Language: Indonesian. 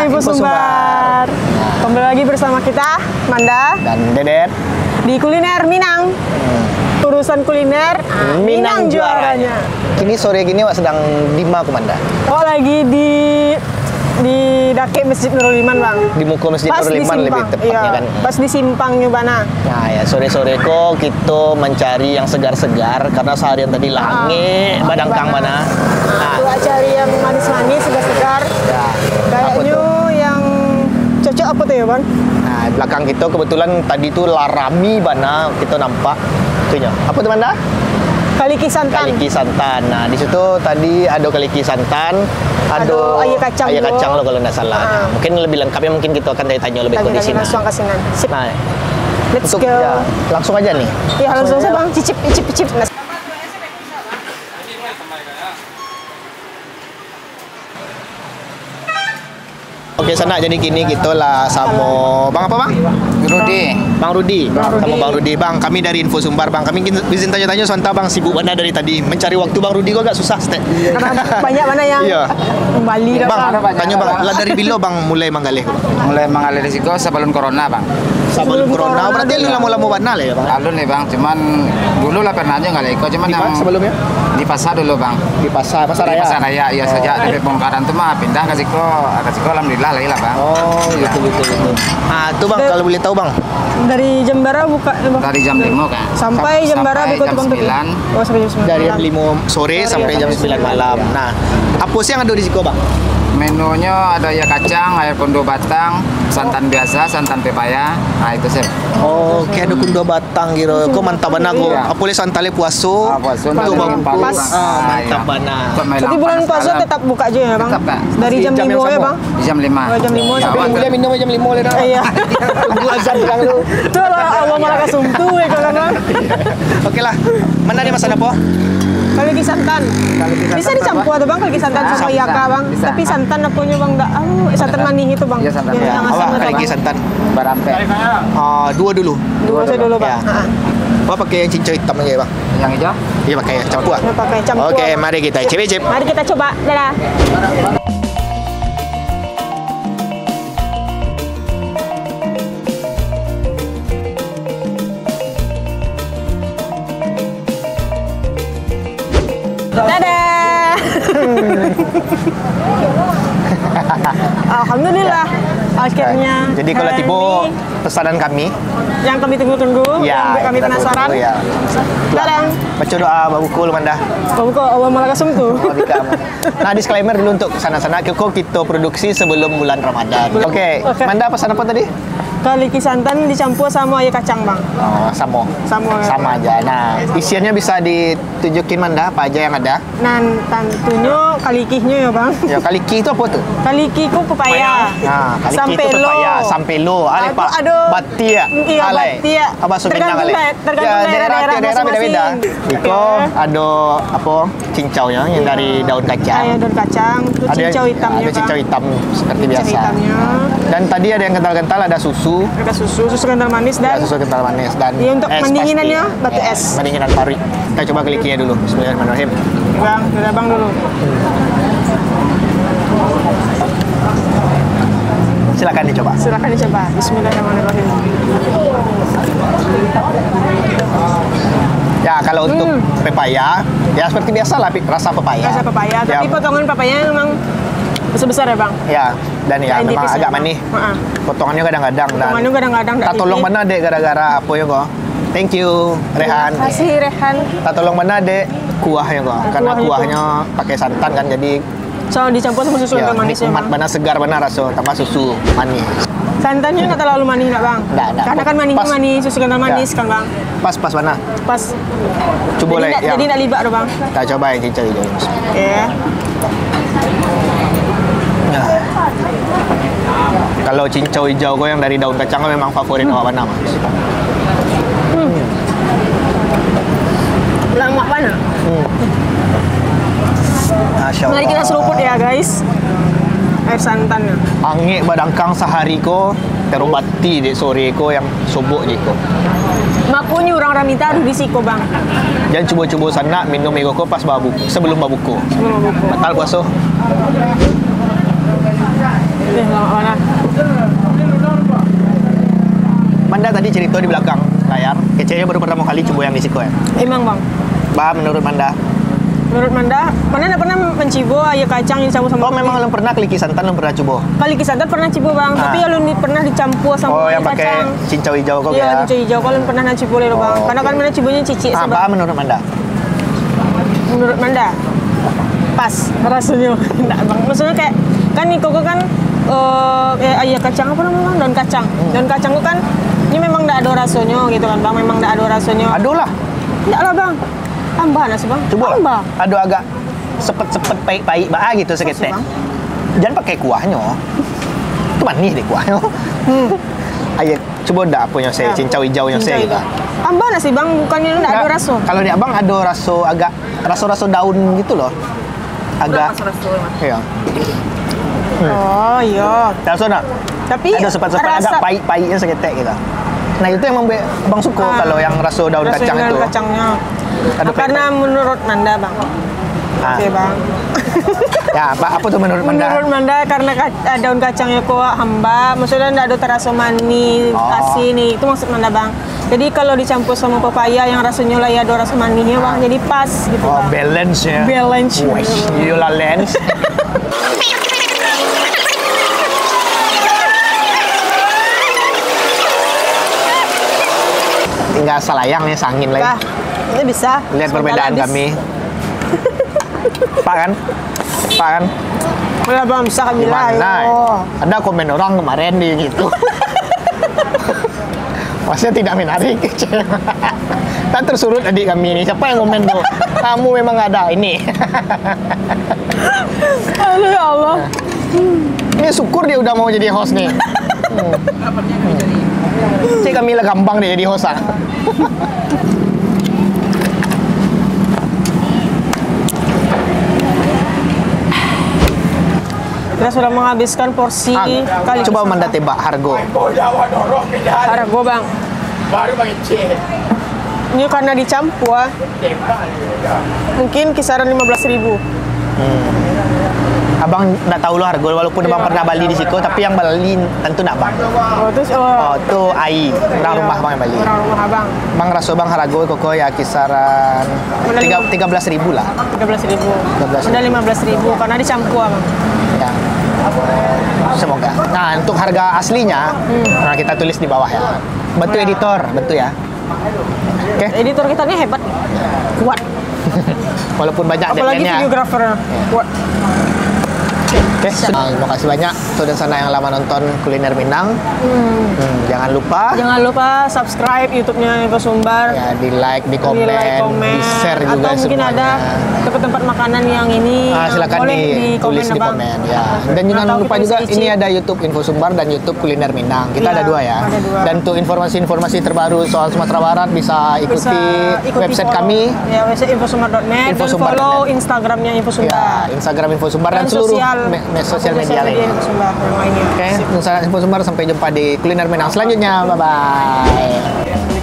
Info Sumbar. Kembali lagi bersama kita, Manda dan Dedet di Kuliner Minang. Urusan kuliner, Minang juaranya. Kini sore gini Wak sedang di mana Manda? Oh, lagi di Dake Masjid Nurul Iman, Bang. Di muka Masjid Nurul Iman lebih tepatnya, iya, kan. Pas di simpang Nyubana. Nah ya, sore-sore kok kita mencari yang segar-segar karena seharian tadi lange badangkang mana. Nah, cari yang manis-manis, segar-segar. Ya. Kayaknya yang cocok apa tuh ya, Bang? Nah, belakang kita kebetulan tadi tuh larami bana kita nampak. Itunya. Apa tuh Manda? Kaliki santan. Kaliki santan. Nah, di situ tadi ada kaliki santan, ada ayam kacang. Ayam kacang lo kalau nggak salah. Nah, mungkin lebih lengkapnya mungkin kita akan tanya lebih ke di sini. Langsung ke sini. Sip. Nah, Let's untuk, go. Ya, langsung aja nih. Iya, langsung aja, Bang. Cicip. Oke, sana jadi kini kita lah sama Bang apa Bang? Bang Rudi. Sama Bang Rudi. Bang, kami dari Info Sumbar Bang. Kami izin tanya-tanya sontak Bang, sibuk mana dari tadi? Mencari waktu Bang Rudi kok agak susah, Stek. Karena banyak mana yang kembali Bang, tanya Bang, lah dari bilo Bang mulai manggalih? Mulai mengalir risiko sebelum corona, Bang. Sebelum corona berarti lu lama-lama banal ya, Bang? Lalu nih, Bang, cuman dulu lah pernah aja nggak leko, cuman yang sebelumnya di pasar dulu, Bang. Di pasar Raya. Pasar Raya, iya sejak dari bongkaran tuh mah pindah ke Siko alhamdulillah lah, Bang. Oh, gitu. Ah, tuh Bang, kalau boleh tahu Bang. Dari Jembara buka, Bang. Dari jam 5 kan. Sampai Jembara buka jam tukang 9. Oh, sampai jam 9. Dari jam 5 sore sampai jam 9 malam. Nah, apa sih yang ada di Siko, Bang? Menunya ada ya kacang, air kundo batang, santan biasa, santan pepaya. Nah, itu sih. Oh, kayak ada kundo batang gitu. Kok mantap banget kok. Apa boleh santale puaso? Puaso Tuh Bang, pas. mantap banget. Jadi bulan puasa tetap buka aja ya, Bang? Tetap, Kak. Dari jam 5 ya, Bang? Di jam 5. Oh, jam 5 Ya, sampai Bang. Boleh minum jam 5 boleh dah. Iya. Tunggu azan Bang lu. Itu lah awal malah kasumtu ya kalau Bang. Oke lah. Mana dia Mas apa? Kaliki santan. Bisa dicampur tuh Bang, kaliki santan sama yaka Bang. Bisa. Tapi santan apanya Bang? Santan manis itu Bang. Iya, santan. Yang Ya, asam itu, Kaliki Bang. santan. Barampe. Dua dulu. Dua saya dulu Bang. Ya. Apa pakai yang cincau hitam aja Bang? Yang hijau? Iya pakai campur. Saya pakai campur. Oke, mari kita icip-icip. Mari kita coba. Dadah. Dadah. Alhamdulillah. Akhirnya. Jadi kalau hari tiba ini pesanan kami, yang kami tunggu-tunggu, yang kami kita penasaran. tunggu, ya. Dadah. Baca doa babuku lu Manda. Kamu kok awal malah kasum tuh. Nah, disclaimer dulu untuk sana-sana kita produksi sebelum bulan Ramadan. Oke, Manda pesan apa tadi? Kaliki santan dicampur sama ayam kacang Bang. Oh, sama aja. Nah, isiannya bisa ditunjukin Manda apa aja yang ada? Nah, tentunya kalikihnya ya Bang. Ya, kaliki itu apa tuh? Kaliki ku pepaya. Nah, kaliki itu Sampelo. pepaya, sampelo. Ale Pak. Aduh. Batia. Iya, batia. Apa Sumedang ale? Tergantung daerah beda-beda. masing-masing. Iko ada apa? Cincaunya yang dari daun kacang. Ayam daun kacang, terus cincau hitamnya. Ada cincau hitam seperti Cincau biasa. hitamnya. Dan tadi ada yang kental-kental, ada susu. Ada susu kental manis dan Susu kental manis dan iya, untuk es pendinginannya pasti. batu es. Pendinginan pari. Kita coba kelikinya dulu. Bismillahirrahmanirrahim. Bang, dadah Bang dulu. Silakan dicoba. Silakan dicoba. Bismillahirrahmanirrahim. Ya, kalau untuk pepaya, ya seperti biasa lah rasa pepaya. Rasa pepaya, tapi potongan pepaya memang besar-besar ya Bang? Ya, dan ya Kain memang tipis agak ya, Bang? manis. Heeh. Potongannya kadang-kadang. Potongannya kadang-kadang Tak tolong mana dek gara-gara apa ya kok? Thank you Rehan. Terima kasih Rehan. Tak tolong mana dek kuahnya kok? Karena kuahnya pakai santan kan jadi So dicampur sama susu ya, kental manis ya nikmat Bang? mana segar mana rasa tambah susu manis. Santannya nggak terlalu manis nggak Bang? Nggak. Karena kan manisnya Pas. manis, susu kental manis kan Bang? Pas mana? Pas. Coba lah Jadi nggak libak tuh Bang? Kita coba yang cincau hijau. Oke. Nah. Kalau cincau hijau kau yang dari daun kacang memang favorit awak mana Mas? Lama mana? Masya Allah. Mari kita seruput ya guys. Air santannya. Angin badangkang sehari ko terobati di sore ko yang sobok je ko. Makunya orang ramita di siko Bang. Jangan cuba-cuba sana minum ego ko pas babu sebelum babuko. Sebelum buku. Batal puasa. Nih, mana? Manda tadi cerita di belakang layar, kecilnya baru pertama kali coba yang di Siko ya. Emang bang. Menurut Manda? Menurut Manda enggak pernah mencibo ayam kacang yang dicampur sama. Oh memang belum pernah kliki santan, belum pernah coba? Kali santan pernah cibo bang, tapi belum pernah dicampur sama Oh ayam yang pakai kacang. cincau hijau kok Iya, ya? cincau hijau kalau pernah nacibo lho bang. Karena kan mana cibonya cicik Apa sebang. menurut Manda? Menurut Manda pas rasanya. Enggak bang, maksudnya kayak kan nih koko kan kayak ayam kacang apa namanya bang? Daun kacang. Daun kacang itu kan ini memang enggak ada rasanya gitu kan bang, memang enggak ada rasanya. Aduh lah. Enggak lah bang. Tambah nasi bang. Coba lah. Tambah. Aduh agak sepet-sepet pahit-pahit gitu seketek. Bang? Jangan pakai kuahnya. Itu manis deh kuahnya. Ayo coba dah punya saya cincau hijaunya Cincau saya gitu. hijau. Tambah nasi bang, bukannya enggak ada rasa. Kalau di abang ada rasa agak rasa daun gitu loh. Agak. Iya. Oh iya. Rasa nak? Tapi Ada sepet-sepet agak pahit-pahitnya seketek gitu. Nah itu emang abang suka kalau yang rasa daun rasa kacang daun itu. kacangnya. Ada Karena menurut Manda bang. Oke bang. Ya apa tuh menurut Manda? Menurut Manda karena daun kacangnya kok hamba, maksudnya enggak ada terasa manis, asin nih. Itu maksud Manda bang. Jadi kalau dicampur sama pepaya yang rasanya lah ya ada rasa manisnya bang, jadi pas gitu Oh bang. balance ya. Balance. Wih, yola lens. Tinggal selayang ya sangin lagi. Nah, ini bisa. Lihat Sebentar perbedaan habis. kami. Pak kan? Pak kan? Udah bang bisa kami lah. Gimana? Ayo. Ada komen orang kemarin di gitu. Maksudnya tidak menarik. Tak tersurut adik kami ini. Siapa yang komen tuh? Kamu memang ada ini. Aduh ya Allah. Ini syukur dia udah mau jadi host nih. Cik kami lah gampang deh jadi host ah. Kita sudah menghabiskan porsi kali Coba Manda tebak harga. harga bang. Ini karena dicampur, mungkin kisaran 15.000. Abang nggak tahu loh harga walaupun abang pernah Bali di Siko, tapi yang Bali tentu nggak bang. Oh terus Oh tuh Ai, orang rumah bang yang Bali. Orang rumah abang. Bang raso bang harga koko ya kisaran 13.000 lah. 13.000. 13.000. Udah 15.000 karena dicampur bang. Ya. Semoga. Nah untuk harga aslinya, nah kita tulis di bawah ya. Bantu editor, bantu ya. Oke. Editor kita nih hebat, kuat. Walaupun banyak Apalagi deadline-nya. videografer kuat. Oke, terima kasih banyak tuh dan sana yang lama nonton kuliner Minang. Jangan lupa Jangan lupa subscribe YouTube-nya Info Sumbar. ya di like, di komen, Komen, di share juga atau mungkin semuanya. ada tempat-tempat makanan yang ini Silakan boleh ditulis di Bang. komen ya. Dan jangan Atau lupa kita juga isi-isi. ini ada YouTube Info Sumbar dan YouTube Kuliner Minang. Kita Iya, ada dua ya. ada dua. Dan untuk informasi-informasi terbaru soal Sumatera Barat bisa Bisa ikuti website follow, kami. ya website infosumbar.net dan Infosumbar.net. follow Instagramnya Info Ya, Sumbar Instagram Info Sumbar dan, seluruh sosial media lainnya. Info Sumbar yang lainnya. Oke, Info Sumbar sampai jumpa di Kuliner Minang selanjutnya. Bye bye.